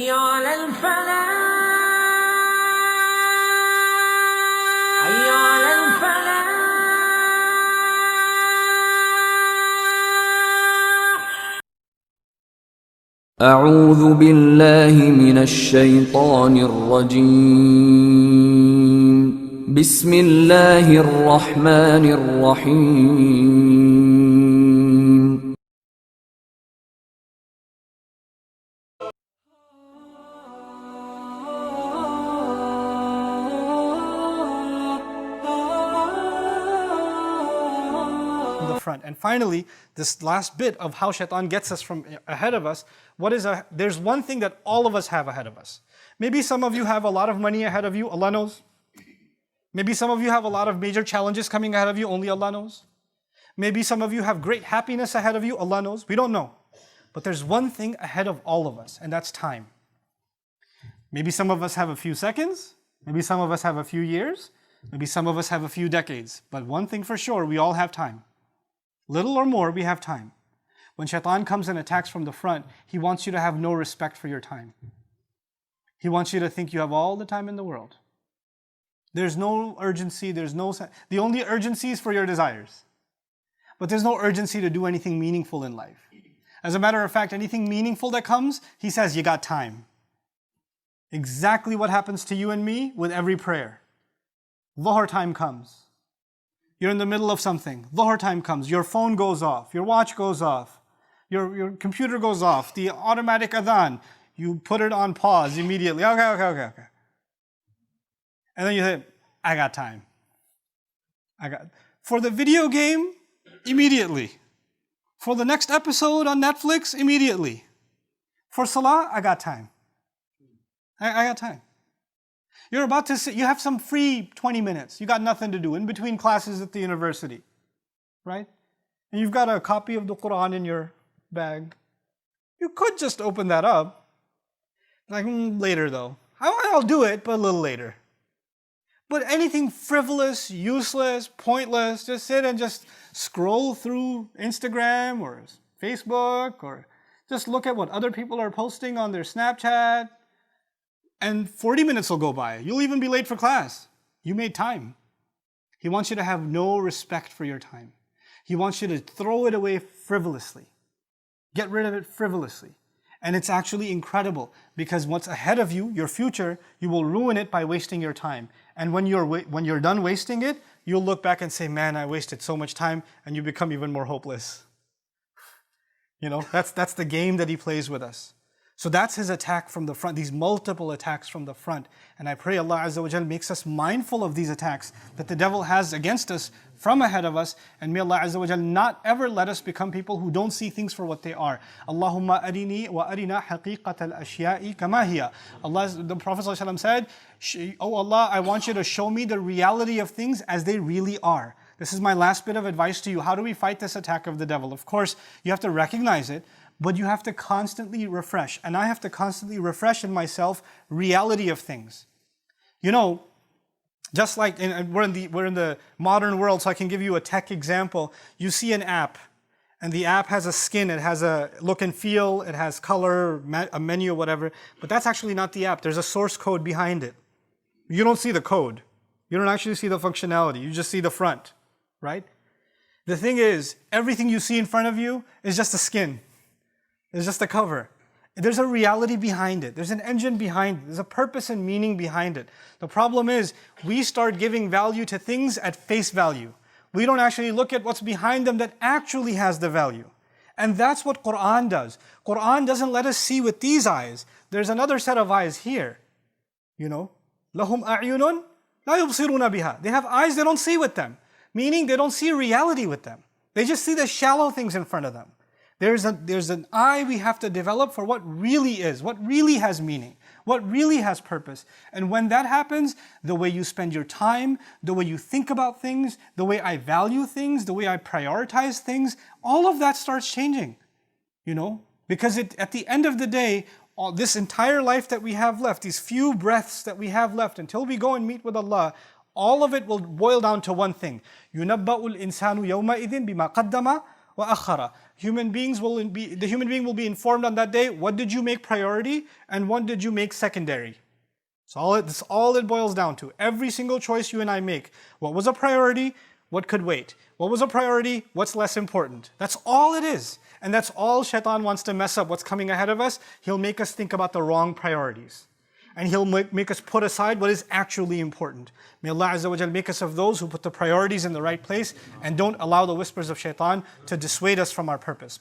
حي على الفلاح حي على الفلاح أعوذ بالله من الشيطان الرجيم بسم الله الرحمن الرحيم Front. And finally, this last bit of how shaitan gets us from ahead of us, there's one thing that all of us have ahead of us. Maybe some of you have a lot of money ahead of you, Allah knows. Maybe some of you have a lot of major challenges coming ahead of you, only Allah knows. Maybe some of you have great happiness ahead of you, Allah knows. We don't know. But there's one thing ahead of all of us, and that's time. Maybe some of us have a few seconds, maybe some of us have a few years, maybe some of us have a few decades. But one thing for sure, we all have time. Little or more, we have time. When shaitan comes and attacks from the front, he wants you to have no respect for your time. He wants you to think you have all the time in the world. There's no urgency, the only urgency is for your desires. But there's no urgency to do anything meaningful in life. As a matter of fact, anything meaningful that comes, he says, you got time. Exactly what happens to you and me with every prayer. Dhuhr time comes. You're in the middle of something. Dhuhr time comes. Your phone goes off. Your watch goes off. Your computer goes off. The automatic adhan. You put it on pause immediately. Okay. And then you say, I got time. For the video game, immediately. For the next episode on Netflix, immediately. For salah, I got time. I got time. You're about to sit, you have some free 20 minutes. You got nothing to do in between classes at the university, right? And you've got a copy of the Quran in your bag. You could just open that up. Like, later though. I'll do it, but a little later. But anything frivolous, useless, pointless, just sit and just scroll through Instagram or Facebook or just look at what other people are posting on their Snapchat. And 40 minutes will go by. You'll even be late for class. You made time. He wants you to have no respect for your time. He wants you to throw it away frivolously. Get rid of it frivolously. And it's actually incredible because what's ahead of you, your future, you will ruin it by wasting your time. And when you're done wasting it, you'll look back and say, man, I wasted so much time, and you become even more hopeless. You know, that's the game that he plays with us. So that's his attack from the front, these multiple attacks from the front. And I pray Allah Azza wa Jal makes us mindful of these attacks that the devil has against us from ahead of us. And may Allah Azza wa Jal not ever let us become people who don't see things for what they are. Allahumma arini wa arina haqiqat al-ashya'i kama hiya. The Prophet ﷺ said, Oh Allah, I want you to show me the reality of things as they really are. This is my last bit of advice to you. How do we fight this attack of the devil? Of course, you have to recognize it. But you have to constantly refresh. And I have to constantly refresh in myself reality of things. You know, just like we're in the modern world, so I can give you a tech example. You see an app, and the app has a skin, it has a look and feel, it has color, a menu, whatever. But that's actually not the app. There's a source code behind it. You don't see the code. You don't actually see the functionality. You just see the front, right? The thing is, everything you see in front of you is just a skin. It's just a cover. There's a reality behind it. There's an engine behind it. There's a purpose and meaning behind it. The problem is we start giving value to things at face value. We don't actually look at what's behind them that actually has the value. And that's what Quran does. Quran doesn't let us see with these eyes. There's another set of eyes here. You know, لَهُمْ أَعْيُنٌ لَا يُبْصِرُونَ بِهَا. They have eyes they don't see with them. Meaning they don't see reality with them. They just see the shallow things in front of them. There's an eye we have to develop for what really is, what really has meaning, what really has purpose. And when that happens, the way you spend your time, the way you think about things, the way I value things, the way I prioritize things, all of that starts changing, you know? Because at the end of the day, this entire life that we have left, these few breaths that we have left until we go and meet with Allah, all of it will boil down to one thing. يُنَبَّأُ الْإِنسَانُ يَوْمَئِذٍ بِمَا قَدَّمَ وَأَخَّرَ. The human being will be informed on that day, what did you make priority and what did you make secondary? That's all it boils down to. Every single choice you and I make. What was a priority? What could wait? What was a priority? What's less important? That's all it is. And that's all Shaitan wants to mess up what's coming ahead of us. He'll make us think about the wrong priorities. And he'll make us put aside what is actually important. May Allah Azza wa Jal make us of those who put the priorities in the right place and don't allow the whispers of Shaitan to dissuade us from our purpose.